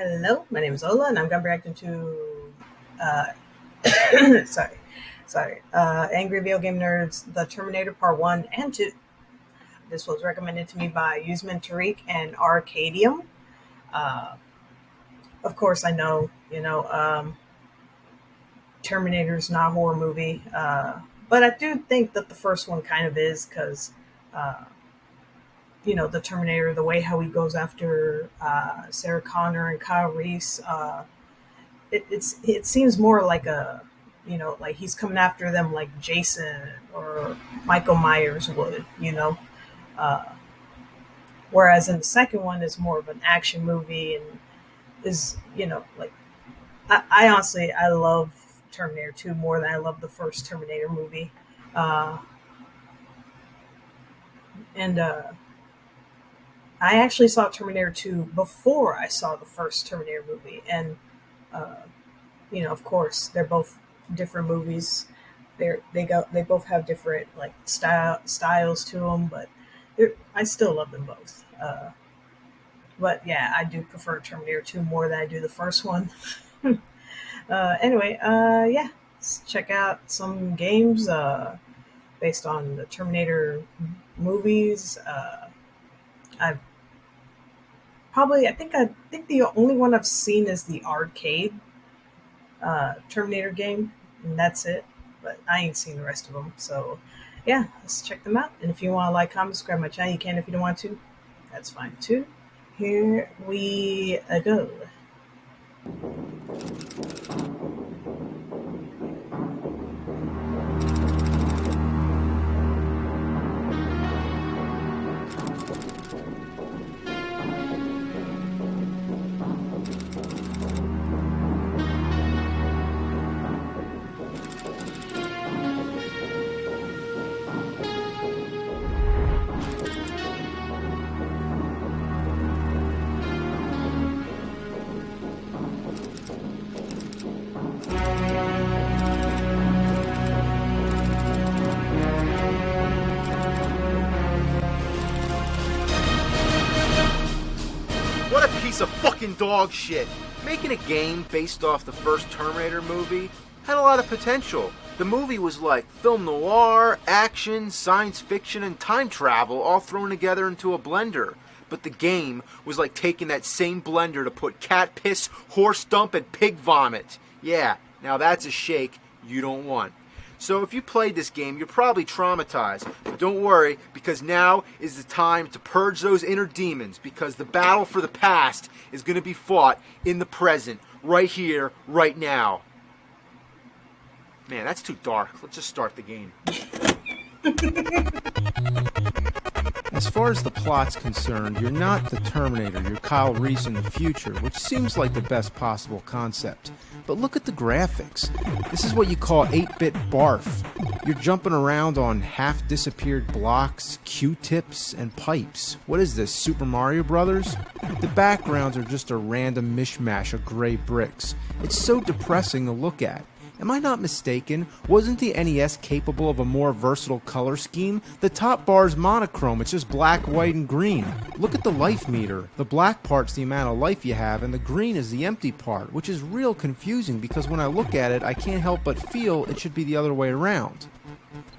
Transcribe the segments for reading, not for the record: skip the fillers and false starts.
Hello, my name is Ola, and I'm going to be reacting to, uh, Angry Video Game Nerds, The Terminator Part 1 and 2. This was recommended to me by Usman Tariq and Arcadium. Uh, of course, I know, Terminator's not a horror movie, but I do think that the first one kind of is because, uh, the Terminator, the way how he goes after Sarah Connor and Kyle Reese, it seems more like like he's coming after them like Jason or Michael Myers would, uh, whereas in the second one is more of an action movie and is like I honestly I love Terminator 2 more than I love the first Terminator movie, uh, and I actually saw Terminator 2 before I saw the first Terminator movie, and uh, of course, they're both different movies. They both have different like styles to them, but I still love them both. But yeah, I do prefer Terminator 2 more than I do the first one. Anyway, yeah, let's check out some games based on the Terminator movies. I've I think the only one I've seen is the arcade Terminator game, and that's it. But I ain't seen the rest of them. So, yeah, let's check them out. And if you want to like, comment, subscribe my channel, you can. If you don't want to, that's fine too. Here we go. What a piece of fucking dog shit. Making a game based off the first Terminator movie had a lot of potential. The movie was like film noir, action, science fiction, and time travel all thrown together into a blender. But the game was like taking that same blender to put cat piss, horse dump, and pig vomit. Yeah, now that's a shake you don't want. So if you played this game, you're probably traumatized. But don't worry, because now is the time to purge those inner demons, because the battle for the past is going to be fought in the present, right here, right now. Man, that's too dark. Let's just start the game. As far as the plot's concerned, you're not the Terminator, you're Kyle Reese in the future, which seems like the best possible concept. But look at the graphics. This is what you call 8-bit barf. You're jumping around on half-disappeared blocks, Q-tips, and pipes. What is this, Super Mario Brothers? The backgrounds are just a random mishmash of gray bricks. It's so depressing to look at. Am I not mistaken? Wasn't the NES capable of a more versatile color scheme? The top bar's monochrome, it's just black, white, and green. Look at the life meter. The black part's the amount of life you have, and the green is the empty part, which is real confusing because when I look at it, I can't help but feel it should be the other way around.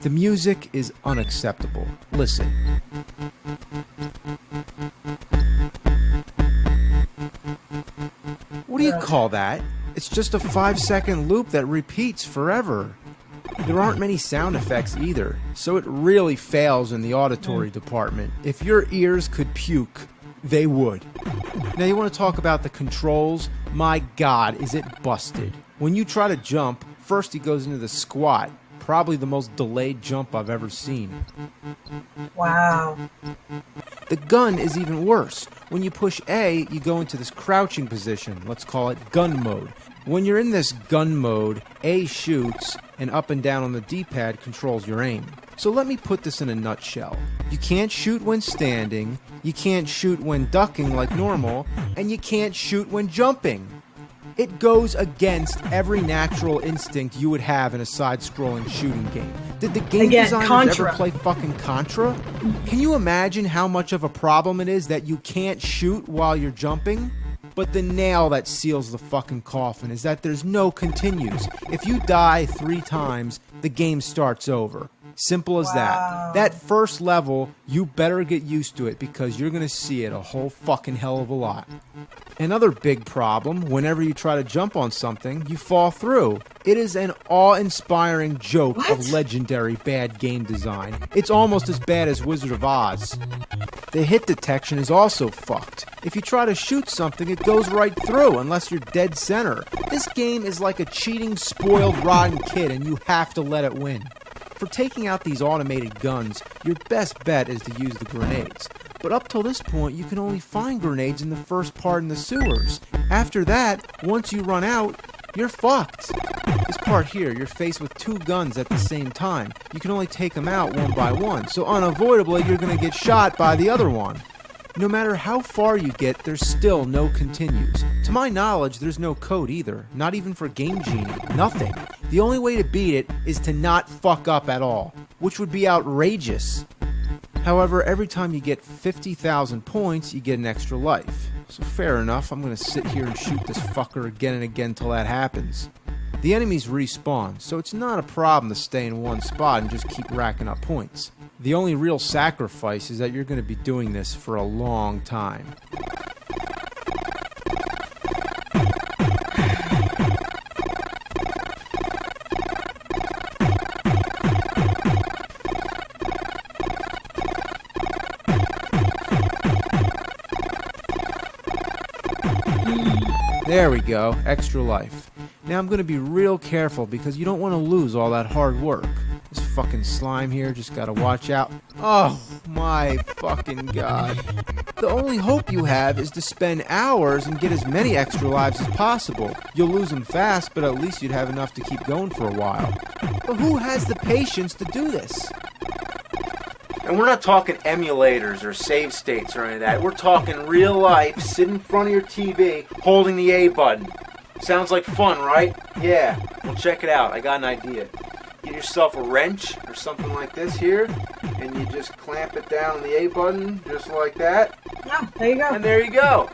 The music is unacceptable. Listen. What do you call that? It's just a 5-second loop that repeats forever. There aren't many sound effects either, so it really fails in the auditory department. If your ears could puke, they would. Now you want to talk about the controls? My God, is it busted. When you try to jump, first he goes into the squat. Probably the most delayed jump I've ever seen. Wow. The gun is even worse. When you push A, you go into this crouching position. Let's call it gun mode. When you're in this gun mode, A shoots, and up and down on the D-pad controls your aim. So let me put this in a nutshell. You can't shoot when standing, you can't shoot when ducking like normal, and you can't shoot when jumping. It goes against every natural instinct you would have in a side-scrolling shooting game. Did the game designers Contra. ever play fucking Contra? Can you imagine how much of a problem it is that you can't shoot while you're jumping? But the nail that seals the fucking coffin is that there's no continues. If you die 3 times, the game starts over. Simple as that. That first level, you better get used to it because you're going to see it a whole fucking hell of a lot. Another big problem, whenever you try to jump on something, you fall through. It is an awe-inspiring joke of legendary bad game design. It's almost as bad as Wizard of Oz. The hit detection is also fucked. If you try to shoot something, it goes right through unless you're dead center. This game is like a cheating, spoiled, rotten kid and you have to let it win. For taking out these automated guns, your best bet is to use the grenades. But up till this point, you can only find grenades in the first part in the sewers. After that, once you run out, you're fucked. This part here, you're faced with 2 guns at the same time. You can only take them out one by one, so unavoidably you're going to get shot by the other one. No matter how far you get, there's still no continues. To my knowledge, there's no code either, not even for Game Genie, nothing. The only way to beat it is to not fuck up at all, which would be outrageous. However, every time you get 50,000 points, you get an extra life. So fair enough, I'm going to sit here and shoot this fucker again and again till that happens. The enemies respawn, so it's not a problem to stay in one spot and just keep racking up points. The only real sacrifice is that you're going to be doing this for a long time. There we go, extra life. Now I'm going to be real careful because you don't want to lose all that hard work. This fucking slime here, just gotta watch out. Oh my fucking god. The only hope you have is to spend hours and get as many extra lives as possible. You'll lose them fast, but at least you'd have enough to keep going for a while. But who has the patience to do this? And we're not talking emulators or save states or any of that. We're talking real life, sit in front of your TV, holding the A button. Sounds like fun, right? Yeah. Well, check it out. I got an idea. Get yourself a wrench or something like this here, and you just clamp it down on the A button, just like that. Oh, there you go. And there you go.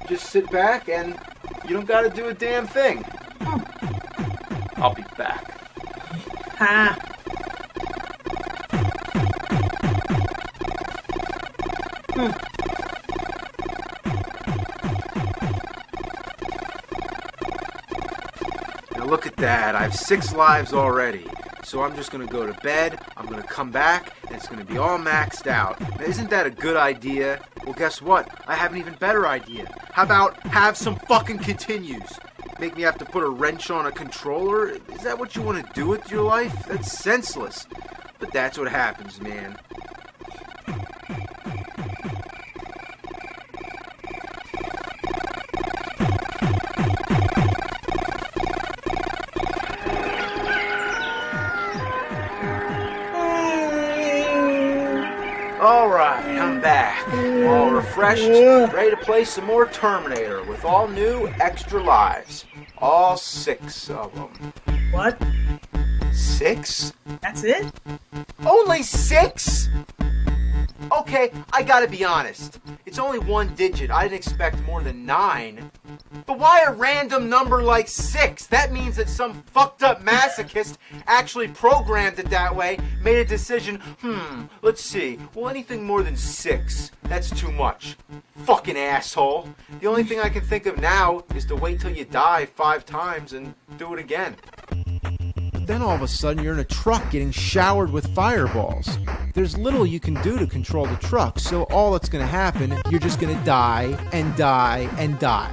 Just sit back, and you don't got to do a damn thing. I'll be back. Ha. Now look at that, I have 6 lives already. So I'm just going to go to bed, I'm going to come back, and it's going to be all maxed out. Now isn't that a good idea? Well, guess what? I have an even better idea. How about have some fucking continues? Make me have to put a wrench on a controller? Is that what you want to do with your life? That's senseless. But that's what happens, man. Alright, I'm back. All refreshed, ready to play some more Terminator with all new extra lives. All 6 of them. What? 6? That's it? Only 6? Okay, I gotta be honest. It's only 1 digit. I didn't expect more than 9. But why a random number like 6? That means that some fucked up masochist actually programmed it that way, made a decision, let's see, well anything more than 6, that's too much. Fucking asshole. The only thing I can think of now is to wait till you die 5 times and do it again. Then all of a sudden you're in a truck getting showered with fireballs. There's little you can do to control the truck, so all that's going to happen, you're just going to die and die and die.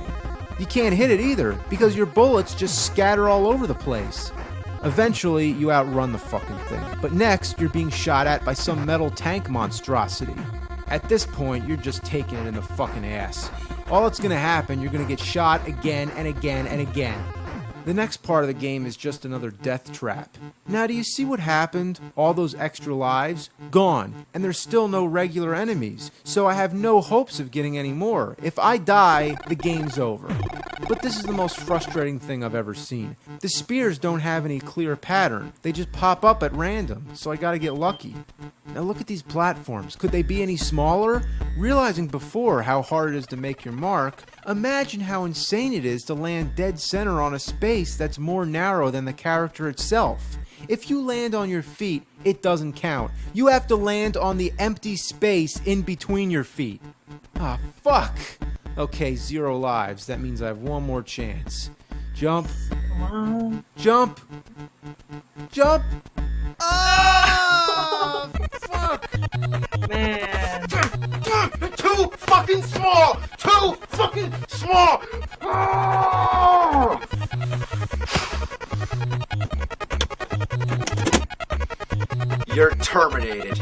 You can't hit it either, because your bullets just scatter all over the place. Eventually, you outrun the fucking thing, but next, you're being shot at by some metal tank monstrosity. At this point, you're just taking it in the fucking ass. All that's going to happen, you're going to get shot again and again and again. The next part of the game is just another death trap. Now, do you see what happened? All those extra lives? Gone. And there's still no regular enemies. So I have no hopes of getting any more. If I die, the game's over. But this is the most frustrating thing I've ever seen. The spears don't have any clear pattern. They just pop up at random, so I gotta get lucky. Now look at these platforms. Could they be any smaller? Realizing before how hard it is to make your mark, imagine how insane it is to land dead center on a space that's more narrow than the character itself. If you land on your feet, it doesn't count. You have to land on the empty space in between your feet. Ah, fuck! Okay, 0 lives. That means I have one more chance. Jump. Come on. Jump! Jump! Ah! Fuck! Man. Too fucking small! Too fucking small! Ah! You're terminated.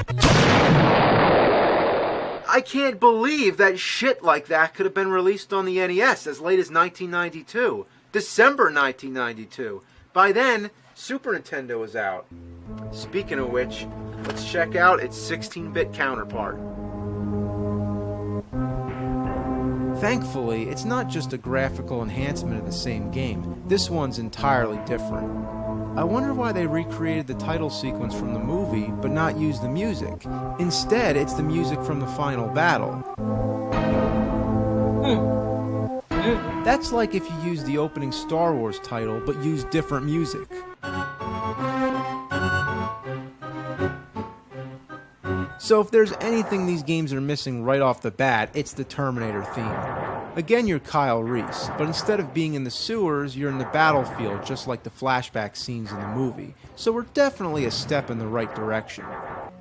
I can't believe that shit like that could have been released on the NES as late as 1992. December 1992. By then, Super Nintendo was out. Speaking of which, let's check out its 16-bit counterpart. Thankfully, it's not just a graphical enhancement of the same game. This one's entirely different. I wonder why they recreated the title sequence from the movie, but not used the music. Instead, it's the music from the final battle. That's like if you use the opening Star Wars title, but use different music. So if there's anything these games are missing right off the bat, it's the Terminator theme. Again, you're Kyle Reese, but instead of being in the sewers, you're in the battlefield, just like the flashback scenes in the movie. So we're definitely a step in the right direction.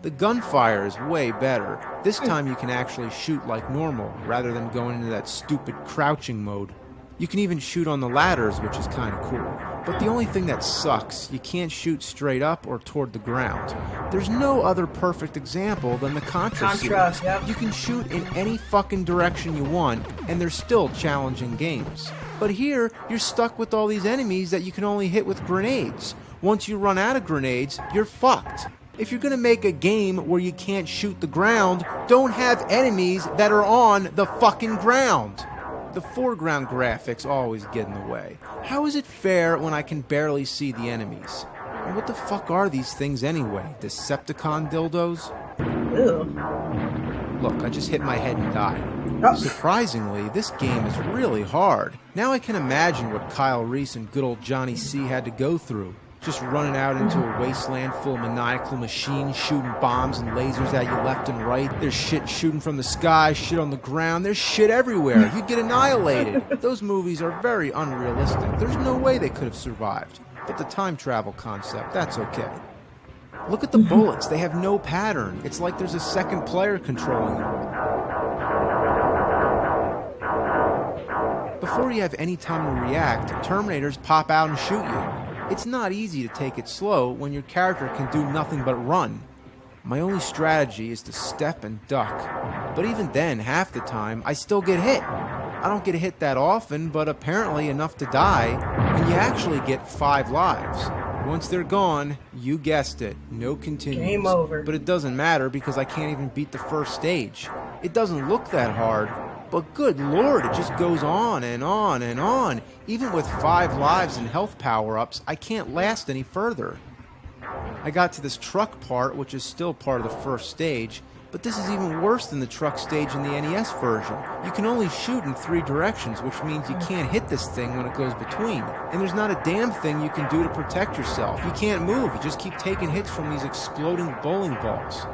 The gunfire is way better. This time you can actually shoot like normal, rather than going into that stupid crouching mode. You can even shoot on the ladders, which is kind of cool. But the only thing that sucks, you can't shoot straight up or toward the ground. There's no other perfect example than the Contra series. Yep. You can shoot in any fucking direction you want, and they're still challenging games. But here, you're stuck with all these enemies that you can only hit with grenades. Once you run out of grenades, you're fucked. If you're gonna make a game where you can't shoot the ground, don't have enemies that are on the fucking ground. The foreground graphics always get in the way. How is it fair when I can barely see the enemies? And what the fuck are these things anyway? Decepticon dildos? Ew. Look, I just hit my head and died. Oh. Surprisingly, this game is really hard. Now I can imagine what Kyle Reese and good old Johnny C had to go through. Just running out into a wasteland full of maniacal machines shooting bombs and lasers at you left and right. There's shit shooting from the sky, shit on the ground. There's shit everywhere. You'd get annihilated. Those movies are very unrealistic. There's no way they could have survived. But the time travel concept, that's okay. Look at the bullets. They have no pattern. It's like there's a second player controlling them. Before you have any time to react, Terminators pop out and shoot you. It's not easy to take it slow when your character can do nothing but run. My only strategy is to step and duck. But even then, half the time, I still get hit. I don't get hit that often, but apparently enough to die, and you actually get 5 lives. Once they're gone, you guessed it, no continues. Game over. But it doesn't matter because I can't even beat the first stage. It doesn't look that hard, but good lord, it just goes on and on and on. Even with 5 lives and health power-ups, I can't last any further. I got to this truck part, which is still part of the first stage, but this is even worse than the truck stage in the NES version. You can only shoot in 3 directions, which means you can't hit this thing when it goes between. And there's not a damn thing you can do to protect yourself. You can't move, you just keep taking hits from these exploding bowling balls.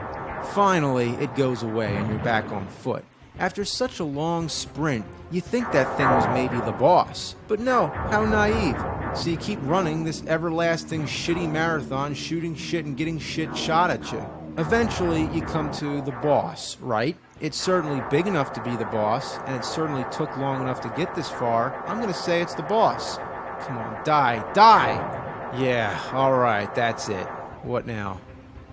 Finally, it goes away and you're back on foot. After such a long sprint, you think that thing was maybe the boss. But no, how naive. So you keep running this everlasting shitty marathon, shooting shit and getting shit shot at you. Eventually, you come to the boss, right? It's certainly big enough to be the boss, and it certainly took long enough to get this far. I'm gonna say it's the boss. Come on, die, die! Yeah, alright, that's it. What now?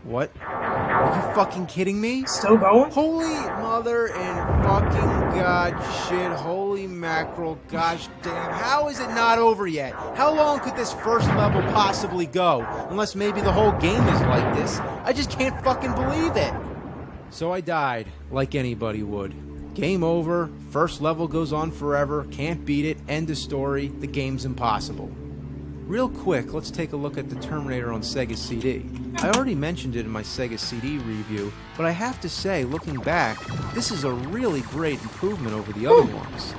What? Are you fucking kidding me? Still going? Holy mother and fucking god shit, holy mackerel, gosh damn, how is it not over yet? How long could this first level possibly go? Unless maybe the whole game is like this. I just can't fucking believe it. So I died, like anybody would. Game over, first level goes on forever, can't beat it, end of story, the game's impossible. Real quick, let's take a look at the Terminator on Sega CD. I already mentioned it in my Sega CD review, but I have to say, looking back, this is a really great improvement over the other ones.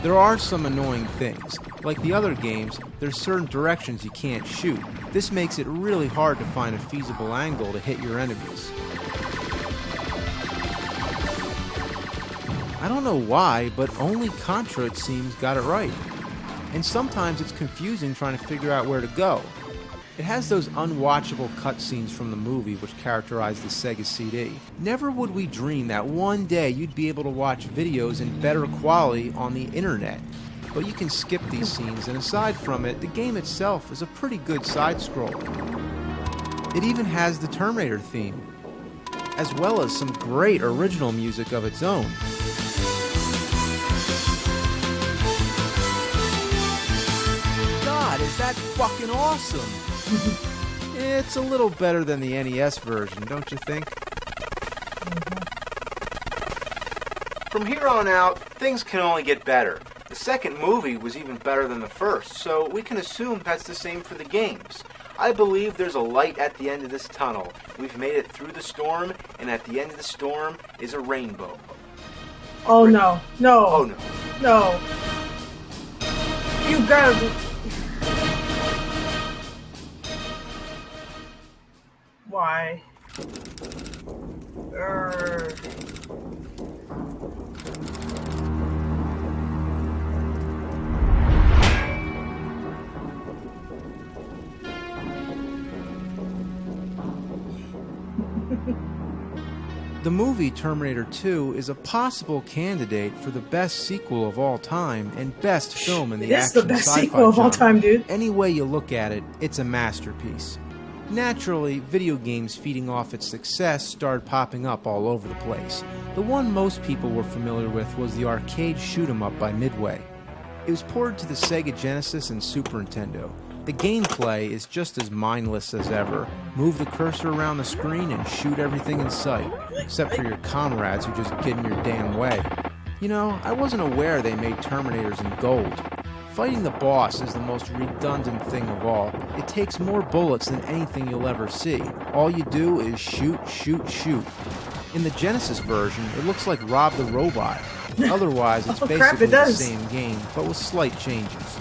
There are some annoying things. Like the other games, there's certain directions you can't shoot. This makes it really hard to find a feasible angle to hit your enemies. I don't know why, but only Contra, it seems, got it right. And sometimes it's confusing trying to figure out where to go. It has those unwatchable cutscenes from the movie which characterize the Sega CD. Never would we dream that one day you'd be able to watch videos in better quality on the internet. But you can skip these scenes, and aside from it, the game itself is a pretty good side-scroller. It even has the Terminator theme, as well as some great original music of its own. God, is that fucking awesome! It's a little better than the NES version, don't you think? From here on out, things can only get better. The second movie was even better than the first, so we can assume that's the same for the games. I believe there's a light at the end of this tunnel. We've made it through the storm, and at the end of the storm is a rainbow. Oh no, no. Oh no. No. You gotta... Why? The movie Terminator 2 is a possible candidate for the best sequel of all time and best film in the action It's the best sci-fi sequel of all genre. time, dude. Any way you look at it, it's a masterpiece. Naturally, video games feeding off its success started popping up all over the place. The one most people were familiar with was the arcade shoot-'em-up by Midway. It was ported to the Sega Genesis and Super Nintendo. The gameplay is just as mindless as ever. Move the cursor around the screen and shoot everything in sight, except for your comrades who just get in your damn way. You know, I wasn't aware they made Terminators in gold. Fighting the boss is the most redundant thing of all. It takes more bullets than anything you'll ever see. All you do is shoot, shoot, shoot. In the Genesis version, it looks like Rob the Robot. Otherwise, it's basically the same game, but with slight changes.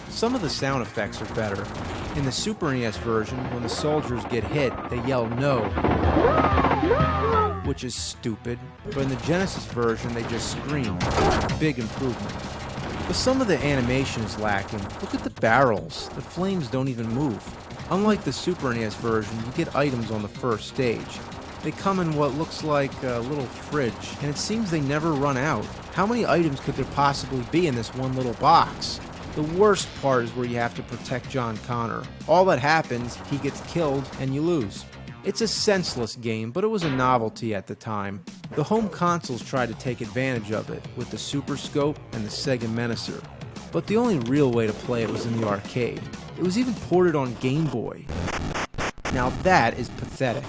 Some of the sound effects are better. In the Super NES version, when the soldiers get hit, they yell no, which is stupid. But in the Genesis version, they just scream. Big improvement. But some of the animation is lacking. Look at the barrels. The flames don't even move. Unlike the Super NES version, you get items on the first stage. They come in what looks like a little fridge, and it seems they never run out. How many items could there possibly be in this one little box? The worst part is where you have to protect John Connor. All that happens, he gets killed, and you lose. It's a senseless game, but it was a novelty at the time. The home consoles tried to take advantage of it, with the Super Scope and the Sega Menacer. But the only real way to play it was in the arcade. It was even ported on Game Boy. Now that is pathetic.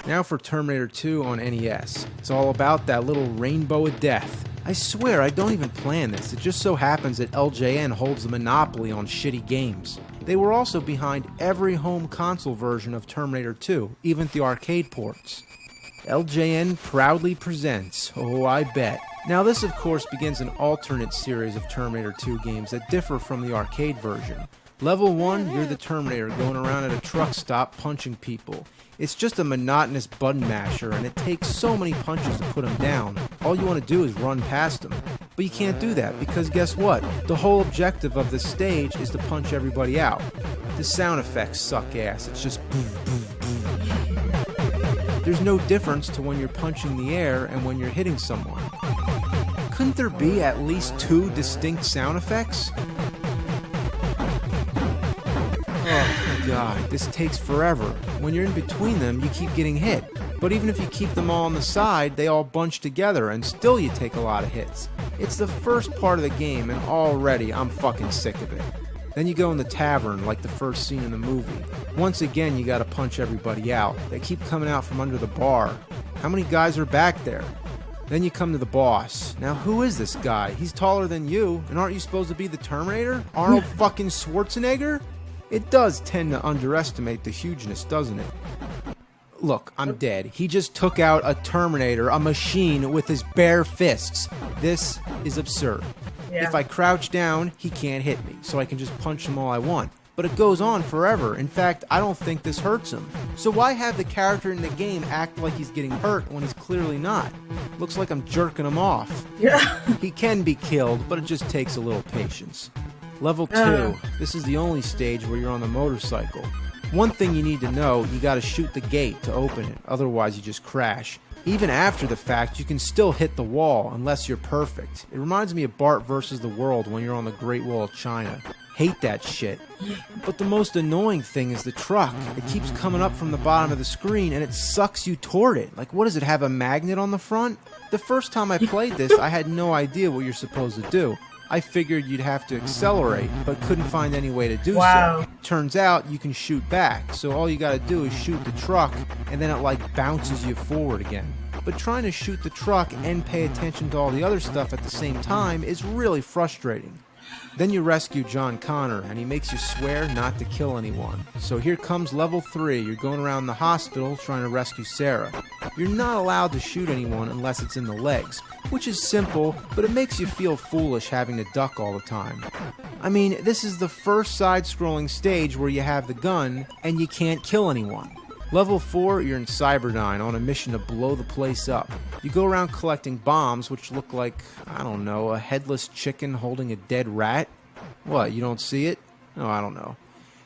Now for Terminator 2 on NES. It's all about that little rainbow of death. I swear I don't even plan this, it just so happens that LJN holds the monopoly on shitty games. They were also behind every home console version of Terminator 2, even the arcade ports. LJN proudly presents, oh I bet. Now this of course begins an alternate series of Terminator 2 games that differ from the arcade version. Level 1, you're the Terminator going around at a truck stop punching people. It's just a monotonous button masher, and it takes so many punches to put him down. All you want to do is run past him. But you can't do that, because guess what? The whole objective of this stage is to punch everybody out. The sound effects suck ass. It's just boom, boom, boom. There's no difference to when you're punching the air and when you're hitting someone. Couldn't there be at least 2 distinct sound effects? Oh my god, this takes forever. When you're in between them, you keep getting hit. But even if you keep them all on the side, they all bunch together, and still you take a lot of hits. It's the first part of the game, and already I'm fucking sick of it. Then you go in the tavern, like the first scene in the movie. Once again, you gotta punch everybody out. They keep coming out from under the bar. How many guys are back there? Then you come to the boss. Now, who is this guy? He's taller than you, and aren't you supposed to be the Terminator? Arnold fucking Schwarzenegger? It does tend to underestimate the hugeness, doesn't it? Look, I'm dead. He just took out a Terminator, a machine, with his bare fists. This is absurd. Yeah. If I crouch down, he can't hit me, so I can just punch him all I want. But it goes on forever. In fact, I don't think this hurts him. So why have the character in the game act like he's getting hurt when he's clearly not? Looks like I'm jerking him off. Yeah. He can be killed, but it just takes a little patience. Level 2. This is the only stage where you're on the motorcycle. One thing you need to know, you gotta shoot the gate to open it, otherwise you just crash. Even after the fact, you can still hit the wall, unless you're perfect. It reminds me of Bart vs. the World when you're on the Great Wall of China. Hate that shit. But the most annoying thing is the truck. It keeps coming up from the bottom of the screen and it sucks you toward it. Like, what does it have, a magnet on the front? The first time I played this, I had no idea what you're supposed to do. I figured you'd have to accelerate, but couldn't find any way to do so. Turns out you can shoot back, so all you gotta do is shoot the truck, and then it like bounces you forward again. But trying to shoot the truck and pay attention to all the other stuff at the same time is really frustrating. Then you rescue John Connor, and he makes you swear not to kill anyone. So here comes level 3. You're going around the hospital trying to rescue Sarah. You're not allowed to shoot anyone unless it's in the legs, which is simple, but it makes you feel foolish having to duck all the time. I mean, this is the first side-scrolling stage where you have the gun, and you can't kill anyone. Level 4, you're in Cyberdyne on a mission to blow the place up. You go around collecting bombs, which look like, I don't know, a headless chicken holding a dead rat. What, you don't see it? Oh, I don't know.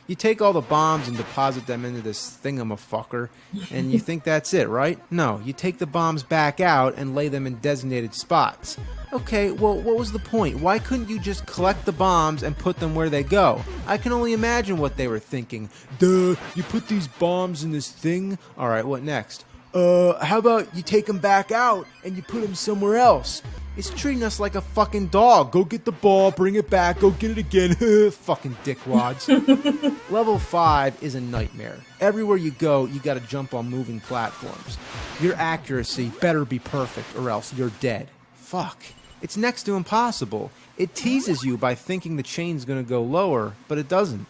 You take all the bombs and deposit them into this thingamafucker, and you think that's it, right? No, you take the bombs back out and lay them in designated spots. Okay, well, what was the point? Why couldn't you just collect the bombs and put them where they go? I can only imagine what they were thinking. Duh, you put these bombs in this thing? Alright, what next? How about you take them back out and you put them somewhere else? It's treating us like a fucking dog. Go get the ball, bring it back, go get it again. Fucking dickwads. Level 5 is a nightmare. Everywhere you go, you gotta jump on moving platforms. Your accuracy better be perfect or else you're dead. Fuck. It's next to impossible. It teases you by thinking the chain's gonna go lower, but it doesn't.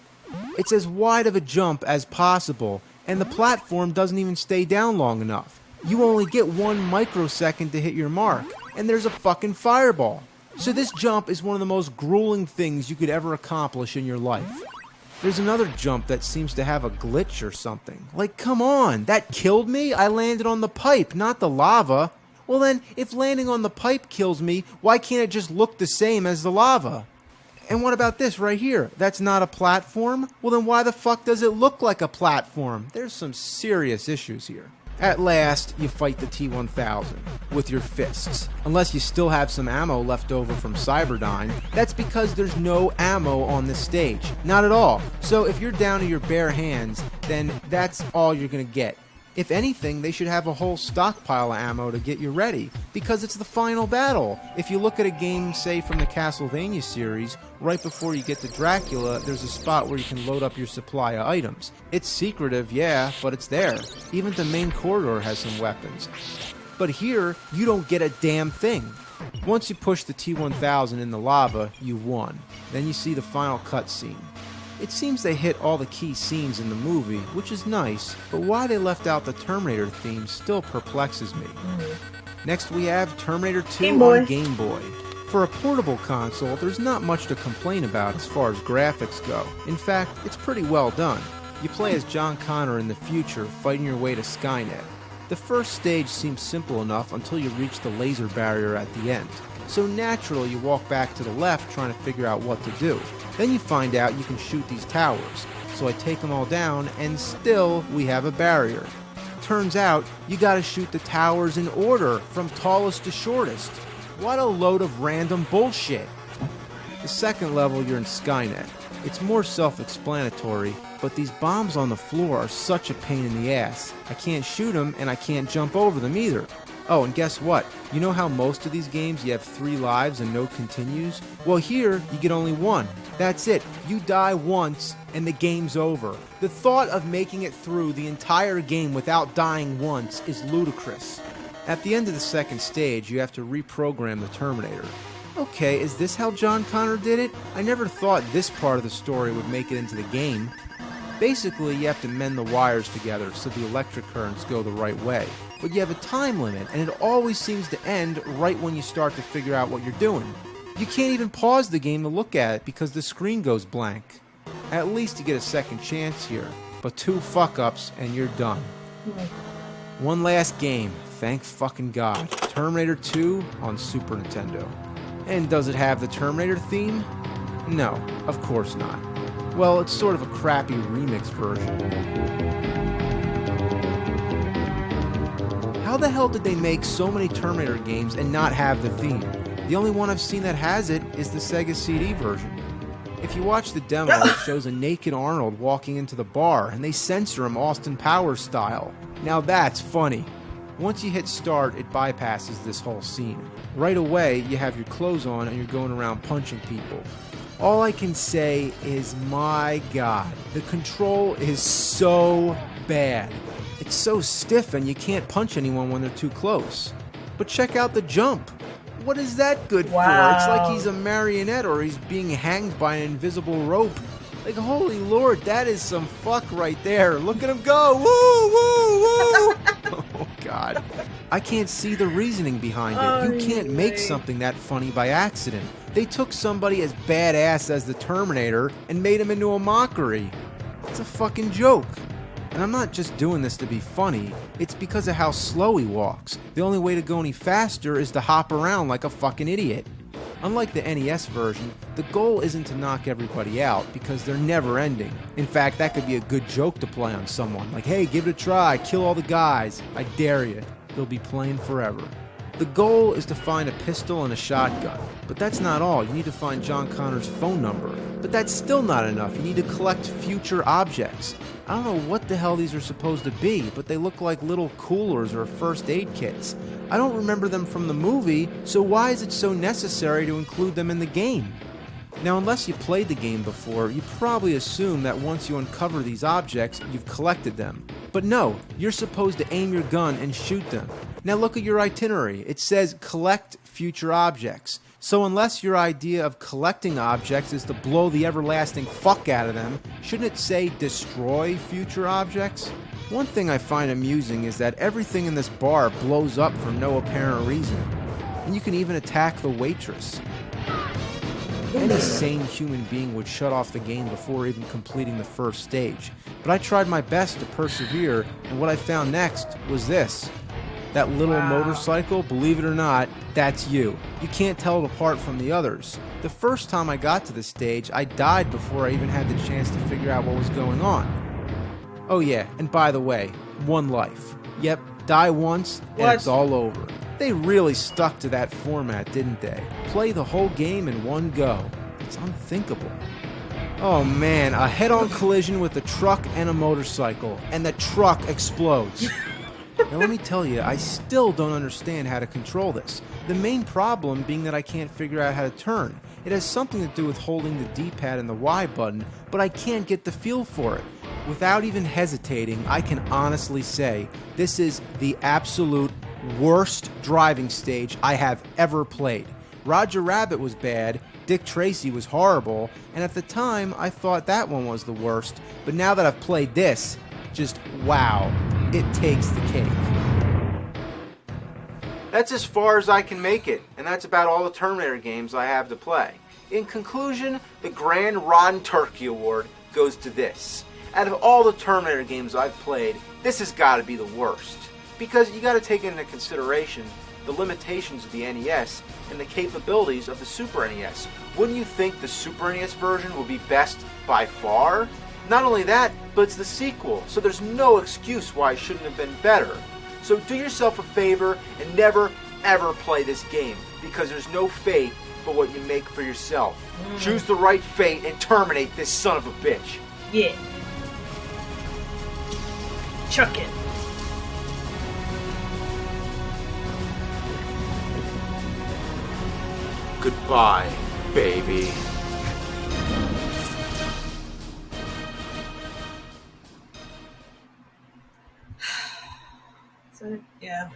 It's as wide of a jump as possible, and the platform doesn't even stay down long enough. You only get 1 microsecond to hit your mark, and there's a fucking fireball. So this jump is one of the most grueling things you could ever accomplish in your life. There's another jump that seems to have a glitch or something. Like, come on, that killed me? I landed on the pipe, not the lava. Well then, if landing on the pipe kills me, why can't it just look the same as the lava? And what about this right here? That's not a platform? Well then why the fuck does it look like a platform? There's some serious issues here. At last, you fight the T-1000 with your fists. Unless you still have some ammo left over from Cyberdyne, that's because there's no ammo on this stage. Not at all. So if you're down to your bare hands, then that's all you're gonna get. If anything, they should have a whole stockpile of ammo to get you ready, because it's the final battle. If you look at a game, say, from the Castlevania series, right before you get to Dracula, there's a spot where you can load up your supply of items. It's secretive, yeah, but it's there. Even the main corridor has some weapons. But here, you don't get a damn thing. Once you push the T-1000 in the lava, you've won. Then you see the final cutscene. It seems they hit all the key scenes in the movie, which is nice, but why they left out the Terminator theme still perplexes me. Next we have Terminator 2 on Game Boy. For a portable console, there's not much to complain about as far as graphics go. In fact, it's pretty well done. You play as John Connor in the future, fighting your way to Skynet. The first stage seems simple enough until you reach the laser barrier at the end. So naturally you walk back to the left trying to figure out what to do. Then you find out you can shoot these towers. So I take them all down, and still we have a barrier. Turns out you gotta shoot the towers in order, from tallest to shortest. What a load of random bullshit. The second level, you're in Skynet. It's more self-explanatory, but these bombs on the floor are such a pain in the ass. I can't shoot them, and I can't jump over them either. Oh, and guess what? You know how most of these games you have 3 lives and no continues? Well, here, you get only 1. That's it. You die once, and the game's over. The thought of making it through the entire game without dying once is ludicrous. At the end of the second stage, you have to reprogram the Terminator. Okay, is this how John Connor did it? I never thought this part of the story would make it into the game. Basically, you have to mend the wires together so the electric currents go the right way. But you have a time limit, and it always seems to end right when you start to figure out what you're doing. You can't even pause the game to look at it because the screen goes blank. At least you get a second chance here, but 2 fuck-ups and you're done. One last game, thank fucking God. Terminator 2 on Super Nintendo. And does it have the Terminator theme? No, of course not. Well, it's sort of a crappy remix version. How the hell did they make so many Terminator games and not have the theme? The only one I've seen that has it is the Sega CD version. If you watch the demo, it shows a naked Arnold walking into the bar, and they censor him Austin Powers style. Now that's funny. Once you hit start, it bypasses this whole scene. Right away, you have your clothes on and you're going around punching people. All I can say is, my God, the control is so bad. It's so stiff and you can't punch anyone when they're too close. But check out the jump. What is that good for? It's like he's a marionette or he's being hanged by an invisible rope. Like, holy Lord, that is some fuck right there. Look at him go. Woo, woo, woo. Oh, God. I can't see the reasoning behind it. You can't make something that funny by accident. They took somebody as badass as the Terminator and made him into a mockery. It's a fucking joke. And I'm not just doing this to be funny, it's because of how slow he walks. The only way to go any faster is to hop around like a fucking idiot. Unlike the NES version, the goal isn't to knock everybody out because they're never ending. In fact, that could be a good joke to play on someone. Like, hey, give it a try, kill all the guys. I dare you. They'll be playing forever. The goal is to find a pistol and a shotgun. But that's not all. You need to find John Connor's phone number. But that's still not enough. You need to collect future objects. I don't know what the hell these are supposed to be, but they look like little coolers or first aid kits. I don't remember them from the movie, so why is it so necessary to include them in the game? Now, unless you played the game before, you probably assume that once you uncover these objects, you've collected them. But no, you're supposed to aim your gun and shoot them. Now look at your itinerary. It says collect future objects. So unless your idea of collecting objects is to blow the everlasting fuck out of them, shouldn't it say destroy future objects? One thing I find amusing is that everything in this bar blows up for no apparent reason. And you can even attack the waitress. Any sane human being would shut off the game before even completing the first stage. But I tried my best to persevere, and what I found next was this. That little motorcycle, believe it or not, that's you. You can't tell it apart from the others. The first time I got to this stage, I died before I even had the chance to figure out what was going on. Oh yeah, and by the way, one life. Yep, die once, and it's all over. They really stuck to that format, didn't they? Play the whole game in one go. It's unthinkable. Oh man, a head-on collision with a truck and a motorcycle, and the truck explodes. Now let me tell you, I still don't understand how to control this. The main problem being that I can't figure out how to turn. It has something to do with holding the D-pad and the Y button, but I can't get the feel for it. Without even hesitating, I can honestly say this is the absolute worst driving stage I have ever played. Roger Rabbit was bad, Dick Tracy was horrible, and at the time I thought that one was the worst, but now that I've played this, just wow, it takes the cake. That's as far as I can make it, and that's about all the Terminator games I have to play. In conclusion, the Grand Rotten Turkey Award goes to this. Out of all the Terminator games I've played, this has got to be the worst. Because you got to take into consideration the limitations of the NES and the capabilities of the Super NES. Wouldn't you think the Super NES version would be best by far? Not only that, but it's the sequel, so there's no excuse why it shouldn't have been better. So do yourself a favor and never, ever play this game, because there's no fate but what you make for yourself. Choose the right fate and terminate this son of a bitch. Yeah. Chuck it. Goodbye, baby. So, yeah.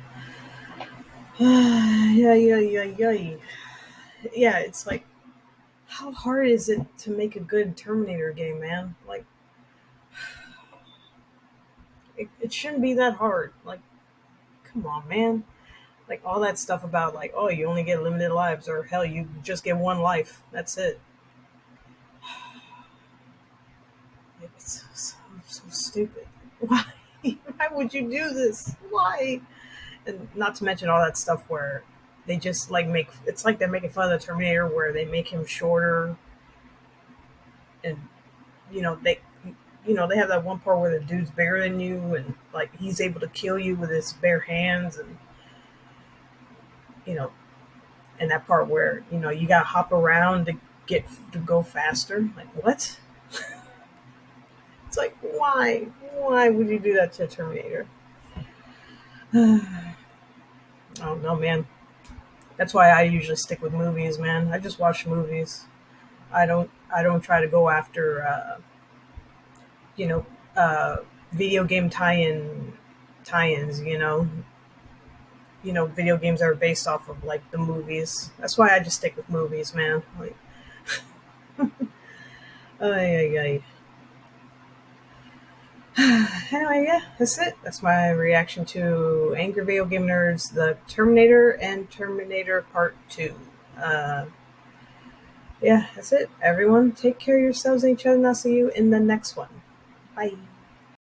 Yeah, yeah, yeah, yeah. Yeah, it's like, how hard is it to make a good Terminator game, man? Like, it shouldn't be that hard. Like, come on, man. Like, all that stuff about, like, oh, you only get limited lives, or hell, you just get one life. That's it. Like, it's so stupid. Why? Why would you do this? Why? And not to mention all that stuff where they just like make it's like they're making fun of the Terminator, where they make him shorter, and you know they they have that one part where the dude's bigger than you, and like he's able to kill you with his bare hands, and you know and that part where you gotta hop around to go faster. Like, what? It's like, why would you do that to a Terminator? I don't know, man. That's why I usually stick with movies, man. I just watch movies. I don't try to go after you know uh video game tie-ins. Video games that are based off of like the movies. That's why I just stick with movies, man. Like, ay, ay, ay. Anyway, yeah, that's it. That's my reaction to Angry Video Game Nerds, The Terminator, and Terminator Part 2. Uh, yeah, that's it. Everyone, take care of yourselves and each other, and I'll see you in the next one. Bye.